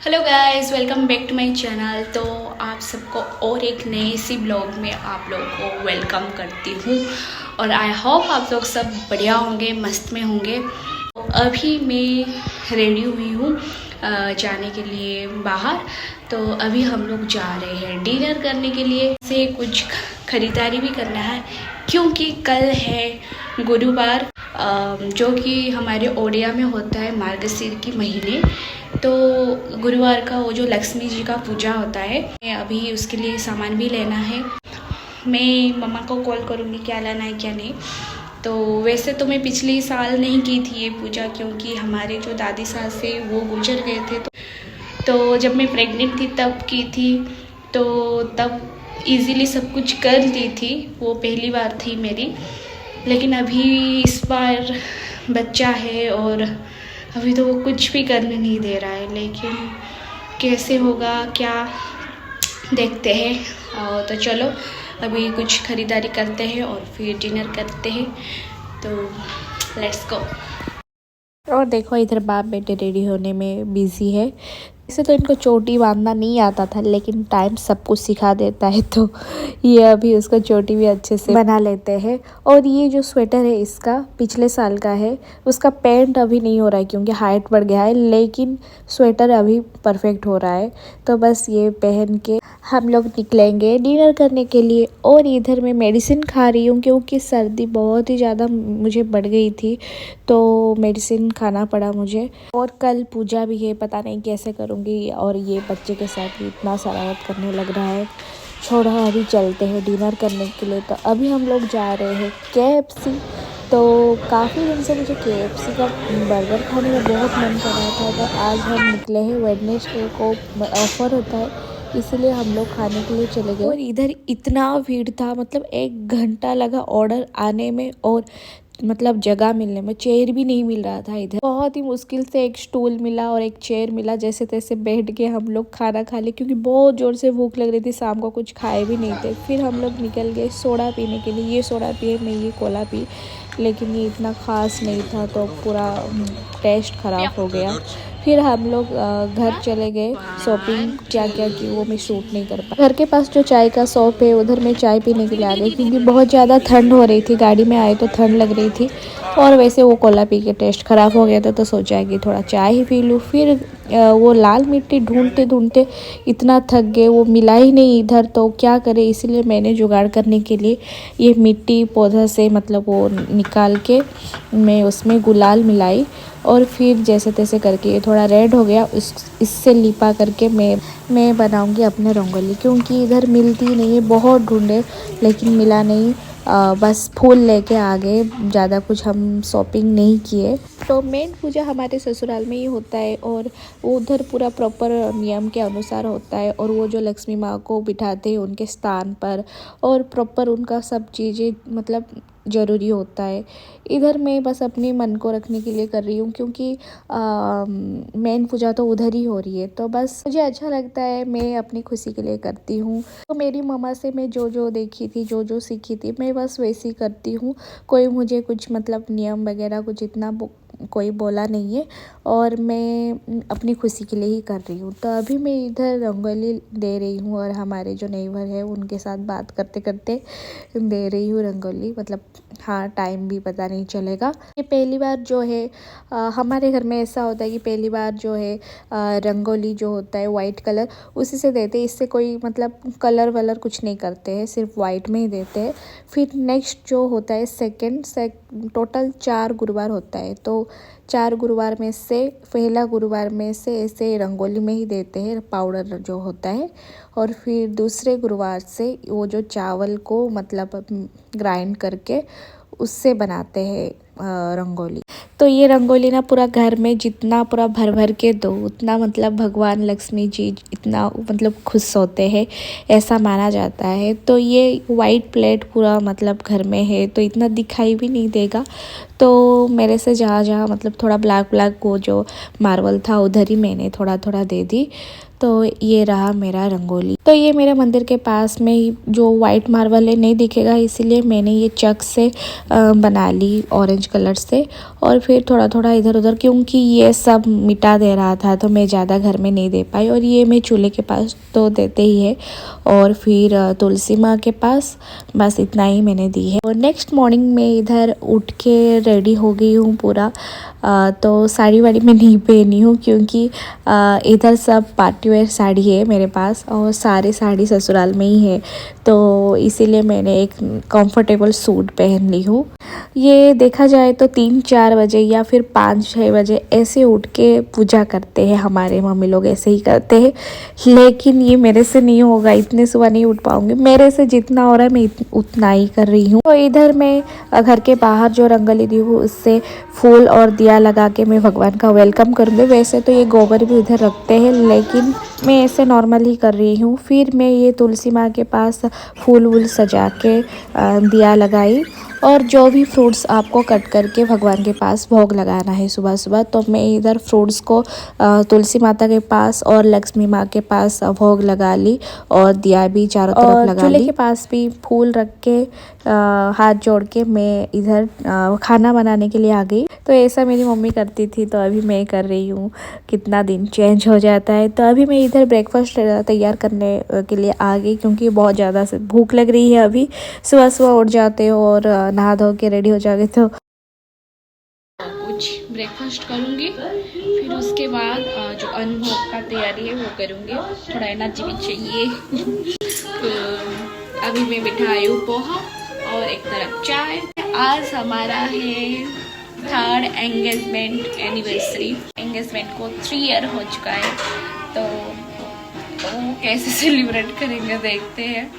Hello guys, welcome back to my channel. तो आप सबको और एक नए सी ब्लॉग में आप लोगों को वेलकम करती हूँ और आई होप आप लोग सब बढ़िया होंगे, मस्त में होंगे। अभी मैं रेडी हुई हूँ जाने के लिए बाहर। तो अभी हम लोग जा रहे हैं डिनर करने के लिए, से कुछ ख़रीदारी भी करना है क्योंकि कल है गुरुवार, जो कि हमारे ओडिया में होता है मार्गशीर की महीने। तो गुरुवार का वो जो लक्ष्मी जी का पूजा होता है, अभी उसके लिए सामान भी लेना है। मैं मम्मा को कॉल करूँगी क्या लाना है क्या नहीं। तो वैसे तो मैं पिछले साल नहीं की थी ये पूजा, क्योंकि हमारे जो दादी सास थे वो गुजर गए थे। तो जब मैं प्रेग्नेंट थी तब की थी, तो तब इजीली सब कुछ कर ली थी, वो पहली बार थी मेरी। लेकिन अभी इस बार बच्चा है और अभी तो वो कुछ भी करने नहीं दे रहा है, लेकिन कैसे होगा क्या देखते हैं। तो चलो अभी कुछ ख़रीदारी करते हैं और फिर डिनर करते हैं। तो लेट्स गो। और देखो इधर बाप बेटे रेडी होने में बिजी है। वैसे तो इनको चोटी बांधना नहीं आता था, लेकिन टाइम सब कुछ सिखा देता है, तो ये अभी उसको चोटी भी अच्छे से बना लेते हैं। और ये जो स्वेटर है इसका पिछले साल का है, उसका पैंट अभी नहीं हो रहा है क्योंकि हाइट बढ़ गया है, लेकिन स्वेटर अभी परफेक्ट हो रहा है। तो बस ये पहन के हम लोग निकलेंगे डिनर करने के लिए। और इधर मैं मेडिसिन खा रही हूँ क्योंकि सर्दी बहुत ही ज़्यादा मुझे बढ़ गई थी, तो मेडिसिन खाना पड़ा मुझे। और कल पूजा भी है, पता नहीं कैसे करूँगी। और ये बच्चे के साथ इतना शरारत करने लग रहा है। छोड़ो, अभी चलते हैं डिनर करने के लिए। तो अभी हम लोग जा रहे हैं KFC। तो काफ़ी दिन से मुझे KFC का बर्गर खाने का बहुत मन कर रहा था, तो आज हम निकले हैं। वेडनेसडे को ऑफ़र होता है, इसलिए हम लोग खाने के लिए चले गए। और इधर इतना भीड़ था, मतलब 1 घंटा लगा ऑर्डर आने में और मतलब जगह मिलने में। चेयर भी नहीं मिल रहा था इधर, बहुत ही मुश्किल से एक स्टूल मिला और एक चेयर मिला। जैसे तैसे बैठ के हम लोग खाना खा लिए, क्योंकि बहुत ज़ोर से भूख लग रही थी, शाम को कुछ खाए भी नहीं थे। फिर हम लोग निकल गए सोडा पीने के लिए। ये सोडा पिए, मैं ये कोला पी, लेकिन ये इतना ख़ास नहीं था, तो पूरा टेस्ट ख़राब हो गया। फिर हम लोग घर चले गए। शॉपिंग क्या क्या की वो मैं शूट नहीं कर पाई। घर के पास जो चाय का शॉप है, उधर मैं चाय पीने के लिए आ गई, क्योंकि बहुत ज़्यादा ठंड हो रही थी। गाड़ी में आए तो ठंड लग रही थी, और वैसे वो कोला पी के टेस्ट ख़राब हो गया था, तो सोचा कि थोड़ा चाय ही पी लूँ। फिर वो लाल मिट्टी ढूंढते ढूंढते इतना थक गए, वो मिला ही नहीं इधर, तो क्या करें। इसीलिए मैंने जुगाड़ करने के लिए ये मिट्टी पौधा से मतलब वो निकाल के मैं उसमें गुलाल मिलाई, और फिर जैसे तैसे करके ये थोड़ा रेड हो गया। इससे लिपा करके मैं बनाऊंगी अपने रंगोली, क्योंकि इधर मिलती नहीं है। बहुत ढूंढे लेकिन मिला नहीं। बस फूल लेके आ गए, ज़्यादा कुछ हम शॉपिंग नहीं किए। तो मेन पूजा हमारे ससुराल में ही होता है, और वो उधर पूरा प्रॉपर नियम के अनुसार होता है। और वो जो लक्ष्मी माँ को बिठाते हैं उनके स्थान पर, और प्रॉपर उनका सब चीज़ें मतलब ज़रूरी होता है। इधर मैं बस अपने मन को रखने के लिए कर रही हूँ, क्योंकि मेन पूजा तो उधर ही हो रही है। तो बस मुझे अच्छा लगता है, मैं अपनी खुशी के लिए करती हूँ। तो मेरी मम्मा से मैं जो जो देखी थी, जो जो सीखी थी, मैं बस वैसी करती हूँ। कोई मुझे कुछ मतलब नियम वगैरह कुछ इतना कोई बोला नहीं है, और मैं अपनी खुशी के लिए ही कर रही हूँ। तो अभी मैं इधर रंगोली दे रही हूँ, और हमारे जो नेबर है उनके साथ बात करते करते दे रही हूँ रंगोली। मतलब हाँ, टाइम भी पता नहीं चलेगा। ये पहली बार जो है हमारे घर में ऐसा होता है कि पहली बार जो है रंगोली जो होता है वाइट कलर, उसी से देते हैं। इससे कोई मतलब कलर वलर कुछ नहीं करते हैं, सिर्फ वाइट में ही देते हैं। फिर नेक्स्ट जो होता है टोटल 4 गुरुवार होता है, तो 4 गुरुवार में से पहला गुरुवार में से ऐसे रंगोली में ही देते हैं पाउडर जो होता है। और फिर दूसरे गुरुवार से वो जो चावल को मतलब ग्राइंड करके उससे बनाते हैं रंगोली। तो ये रंगोली ना पूरा घर में जितना पूरा भर भर के दो, उतना मतलब भगवान लक्ष्मी जी इतना मतलब खुश होते हैं, ऐसा माना जाता है। तो ये वाइट प्लेट पूरा मतलब घर में है, तो इतना दिखाई भी नहीं देगा। तो मेरे से जहाँ जहाँ मतलब थोड़ा ब्लैक ब्लैक वो जो मार्बल था, उधर ही मैंने थोड़ा थोड़ा दे दी। तो ये रहा मेरा रंगोली। तो ये मेरे मंदिर के पास में ही जो वाइट मार्बल है, नहीं दिखेगा, इसीलिए मैंने ये चक से बना ली ऑरेंज कलर से। और फिर थोड़ा थोड़ा इधर उधर, क्योंकि ये सब मिटा दे रहा था तो मैं ज़्यादा घर में नहीं दे पाई। और ये मैं चूल्हे के पास तो देते ही है, और फिर तुलसी माँ के पास, बस इतना ही मैंने दी है। और नेक्स्ट मॉर्निंग में इधर उठ के रेडी हो गई हूँ पूरा। तो साड़ी वाड़ी मैं नहीं पहनी हूँ, क्योंकि इधर सब पार्टी वेयर साड़ी है मेरे पास, और सारी साड़ी ससुराल में ही है, तो इसीलिए मैंने एक कंफर्टेबल सूट पहन ली हूँ। ये देखा जाए तो 3-4 बजे या फिर 5-6 बजे ऐसे उठ के पूजा करते हैं, हमारे मम्मी लोग ऐसे ही करते हैं। लेकिन ये मेरे से नहीं होगा, इतने सुबह नहीं उठ पाऊंगी। मेरे से जितना हो रहा है मैं उतना ही कर रही हूँ। तो इधर मैं घर के बाहर जो रंगोली दी हूँ उससे फूल और दिया लगा के मैं भगवान का वेलकम करूँगी। वैसे तो ये गोबर भी उधर रखते हैं, लेकिन मैं ऐसे नॉर्मल ही कर रही हूँ। फिर मैं ये तुलसी माँ के पास फूल वूल सजा के दिया लगाई, और जो भी फ्रूट्स आपको कट करके भगवान के पास भोग लगाना है सुबह सुबह, तो मैं इधर फ्रूट्स को तुलसी माता के पास और लक्ष्मी माँ के पास भोग लगा ली, और दिया भी चारों तरफ लगा ली। चूल्हे के पास भी फूल रख के हाथ जोड़ के मैं इधर खाना बनाने के लिए आ गई। तो ऐसा मेरी मम्मी करती थी, तो अभी मैं कर रही हूँ। कितना दिन चेंज हो जाता है। तो अभी मैं इधर ब्रेकफास्ट तैयार करने के लिए आ गई, क्योंकि बहुत ज़्यादा से भूख लग रही है। अभी सुबह सुबह उठ जाते हो और नहा धो के रेडी हो जाओगे तो कुछ ब्रेकफास्ट करूँगी, फिर उसके बाद जो अनुभव का तैयारी है वो करूँगी। थोड़ा एनर्जी भी चाहिए। तो अभी मैं बिठाई हूँ पोहा और एक तरफ चाय। आज हमारा है 3rd एंगेजमेंट एनिवर्सरी। एंगेजमेंट को 3 ईयर हो चुका है, तो कैसे सेलिब्रेट करेंगे देखते हैं।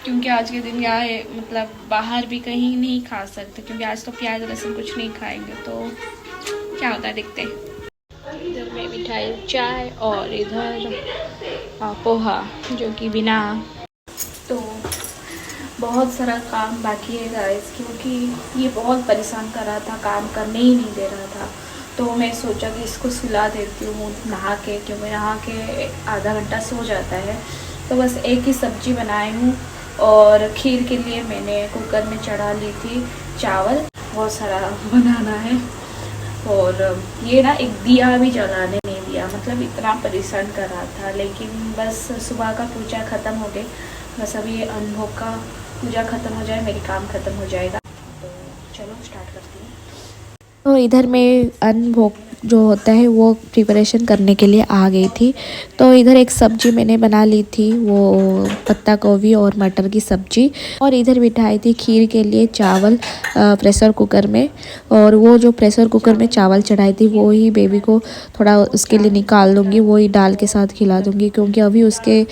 क्योंकि आज के दिन यहाँ है, मतलब बाहर भी कहीं नहीं खा सकते, क्योंकि आज तो प्याज लहसुन कुछ नहीं खाएंगे, तो क्या होता है देखते हैं। इधर मैं मिठाई चाय और इधर पोहा, जो कि बिना। तो बहुत सारा काम बाकी है गाइस, क्योंकि ये बहुत परेशान कर रहा था, काम करने ही नहीं दे रहा था। तो मैं सोचा कि इसको सुला देती हूँ नहा के, क्योंकि नहा के आधा घंटा सो जाता है। तो बस एक ही सब्जी बनाई हूँ, और खीर के लिए मैंने कुकर में चढ़ा ली थी चावल। बहुत सारा बनाना है। और ये ना एक दिया भी जलाने नहीं दिया, मतलब इतना परेशान कर रहा था। लेकिन बस सुबह का पूजा ख़त्म हो गई, बस अभी अनुभव का पूजा ख़त्म हो जाए, मेरी काम ख़त्म हो जाएगा। तो चलो स्टार्ट करती हूँ। तो इधर मैं अनुभव जो होता है वो प्रिपरेशन करने के लिए आ गई थी। तो इधर एक सब्जी मैंने बना ली थी, वो पत्ता गोभी और मटर की सब्जी। और इधर बिठाई थी खीर के लिए चावल प्रेशर कुकर में। और वो जो प्रेशर कुकर में चावल चढ़ाई थी वो ही बेबी को थोड़ा उसके लिए निकाल दूँगी, वो ही दाल के साथ खिला दूँगी, क्योंकि अभी उसके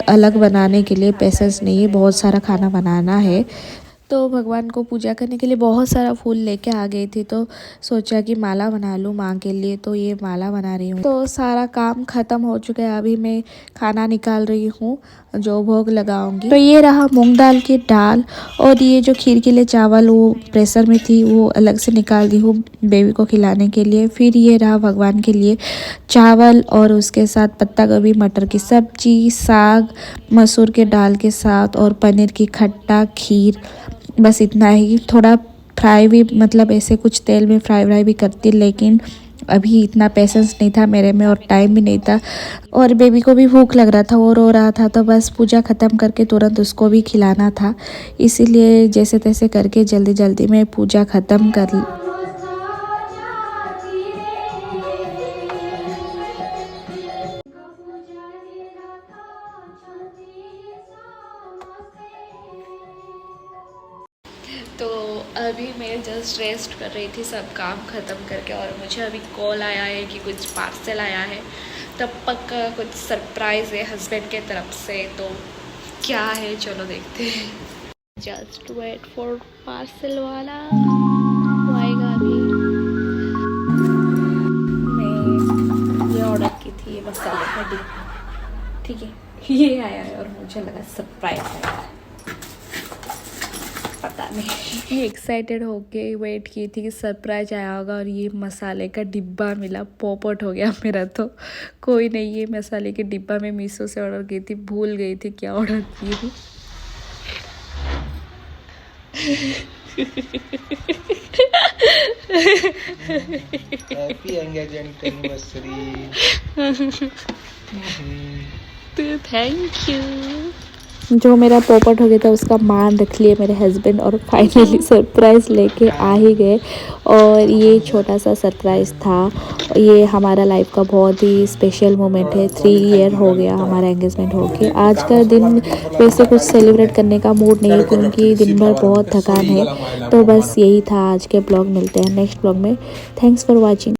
अलग बनाने के लिए पेशेंस नहीं है, बहुत सारा खाना बनाना है। तो भगवान को पूजा करने के लिए बहुत सारा फूल लेके आ गई थी, तो सोचा कि माला बना लूँ माँ के लिए, तो ये माला बना रही हूँ। तो सारा काम ख़त्म हो चुका है, अभी मैं खाना निकाल रही हूँ जो भोग लगाऊंगी। तो ये रहा मूंग दाल की दाल, और ये जो खीर के लिए चावल वो प्रेशर में थी वो अलग से निकाल दी हूँ बेबी को खिलाने के लिए। फिर ये रहा भगवान के लिए चावल, और उसके साथ पत्ता गोभी मटर की सब्जी, साग मसूर के दाल के साथ, और पनीर की खट्टा खीर। बस इतना ही। थोड़ा फ्राई भी, मतलब ऐसे कुछ तेल में फ्राई भी करती, लेकिन अभी इतना पेशेंस नहीं था मेरे में और टाइम भी नहीं था, और बेबी को भी भूख लग रहा था, वो रो रहा था, तो बस पूजा ख़त्म करके तुरंत उसको भी खिलाना था। इसीलिए जैसे तैसे करके जल्दी जल्दी में पूजा ख़त्म कर ली। तो अभी मैं जस्ट रेस्ट कर रही थी सब काम ख़त्म करके, और मुझे अभी कॉल आया है कि कुछ पार्सल आया है। तब पक्का कुछ सरप्राइज़ है हस्बैंड के तरफ से, तो क्या है चलो देखते हैं। जस्ट वेट फॉर पार्सल वाला, वो आएगा अभी। मैं ये ऑर्डर की थी, ये मसाले का डिब्बा, ठीक है, ये आया है, और मुझे लगा सरप्राइज आया है, पता नहीं। एक्साइटेड होके वेट की थी कि सरप्राइज आया होगा, और ये मसाले का डिब्बा मिला। पॉपट हो गया मेरा तो। कोई नहीं, ये मसाले के डिब्बा में मीशो से ऑर्डर की थी, भूल गई थी क्या ऑर्डर की हूँ। Happy engagement anniversary. तो थैंक यू। जो मेरा पोपट हो गया था उसका मान रख लिए मेरे हस्बैंड और फाइनली सरप्राइज़ लेके आ ही गए। और ये छोटा सा सरप्राइज़ था। ये हमारा लाइफ का बहुत ही स्पेशल मोमेंट है। 3 ईयर हो गया हमारा एंगेजमेंट होके। आज का दिन वैसे कुछ सेलिब्रेट करने का मूड नहीं है क्योंकि दिन भर बहुत थकान है। तो बस यही था आज के ब्लॉग। मिलते हैं नेक्स्ट ब्लॉग में। Thanks for watching.